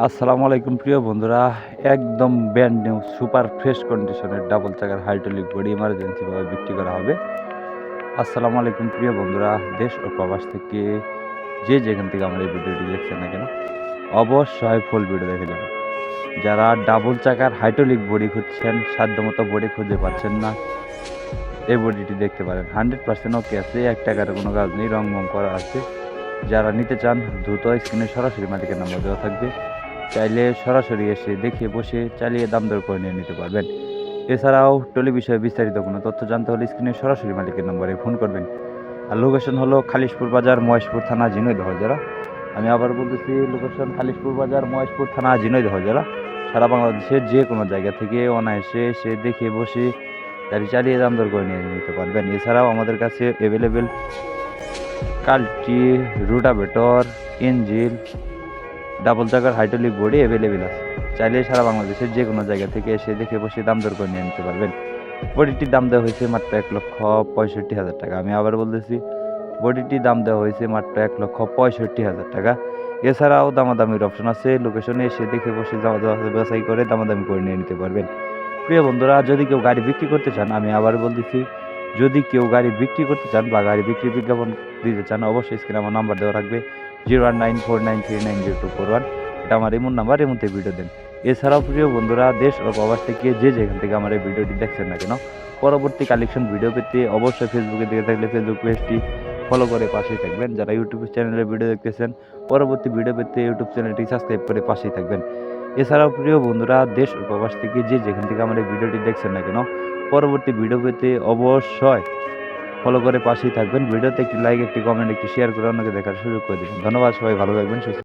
আসসালামু আলাইকুম প্রিয় বন্ধুরা। একদম ব্র্যান্ড নিউ সুপার ফ্রেশ কন্ডিশনের ডাবল চাকার হাইড্রোলিক বডি ইমার্জেন্সিভাবে বিক্রি করা হবে। আসসালামু আলাইকুম প্রিয় বন্ধুরা, দেশ ও প্রবাস থেকে যে যেখান থেকে আমার এই ভিডিওটি দেখছেন না কেন, অবশ্যই ফুল ভিডিও দেখে যাবেন। যারা ডাবল চাকার হাইড্রোলিক বডি খুঁজছেন, সাধ্যমতো বডি খুঁজে পাচ্ছেন না, এই বডিটি দেখতে পারেন। 100% ওকে আছে, 1 টাকার কোনো কাজ নেই, রং করা আছে। যারা নিতে চান দ্রুত স্ক্রিনে সরাসরি মালিকের নাম্বার দেওয়া থাকবে, চাইলে সরাসরি এসে দেখে বসে চালিয়ে দাম দর করে নিয়ে নিতে পারবেন। এছাড়াও টলি বিষয়ে বিস্তারিত কোনো তথ্য জানতে হলে স্ক্রিনে সরাসরি মালিকের নম্বরে ফোন করবেন। আর লোকেশন হলো খালিশপুর বাজার, মহেশপুর থানা, ঝিনাইদহ জেলা। আমি আবার বলতেছি, লোকেশন খালিশপুর বাজার, মহেশপুর থানা, ঝিনাইদহ জেলা। সারা বাংলাদেশের যে কোনো জায়গা থেকে অনায়াসে এসে দেখে বসে গাড়ি চালিয়ে দাম দর করে নিয়ে নিতে পারবেন। এছাড়াও আমাদের কাছে অ্যাভেলেবেল কাল্টি, রুটাভেটর, ইঞ্জিল, ডাবল চাকার হাইড্রোলিক বডি অ্যাভেলেবেল আছে। চাইলে সারা বাংলাদেশের যে কোনো জায়গা থেকে এসে দেখে বসে দাম দর করে নিয়ে নিতে পারবেন। বডিটির দাম দেওয়া হয়েছে মাত্র 1,65,000 টাকা। আমি আবার বলতেছি, বডিটির দাম দেওয়া হয়েছে মাত্র 1,65,000 টাকা। এছাড়াও দামাদামির অপশন আছে, লোকেশনে এসে দেখে বসে যাচাই করে দামাদামি করে নিয়ে নিতে পারবেন। প্রিয় বন্ধুরা, যদি কেউ গাড়ি বিক্রি করতে চান, আমি আবার বলতেছি, যদি কেউ গাড়ি বিক্রি করতে চান বা গাড়ি বিক্রির বিজ্ঞাপন দিতে চান, অবশ্যই স্ক্রিনে আমার নাম্বার দেওয়া থাকবে 019493904241। এটা আমার এমন নাম্বার, এর মধ্যে ভিডিও দেন। এছাড়াও প্রিয় বন্ধুরা, দেশ ও প্রবাস থেকে যে যেখান থেকে আমার এই ভিডিওটি দেখছেন না কেন, পরবর্তী কালেকশন ভিডিও পেতে অবশ্যই ফেসবুকে দেখে থাকলে ফেসবুক পেজটি ফলো করে পাশেই থাকবেন। যারা ইউটিউব চ্যানেলে ভিডিও দেখতেছেন, পরবর্তী ভিডিও পেতে ইউটিউব চ্যানেলটি সাবস্ক্রাইব করে পাশেই থাকবেন। এছাড়াও প্রিয় বন্ধুরা, দেশ ও প্রবাস থেকে যে যেখান থেকে আমার এই ভিডিওটি দেখছেন না কেন, পরবর্তী ভিডিও পেতে অবশ্যই ফলো করে পাশেই থাকবেন। ভিডিওতে একটি লাইক, একটি কমেন্ট, একটি শেয়ার করে অন্যকে দেখার সুযোগ করে দেবেন। ধন্যবাদ, সবাই ভালো থাকবেন, সুস্থ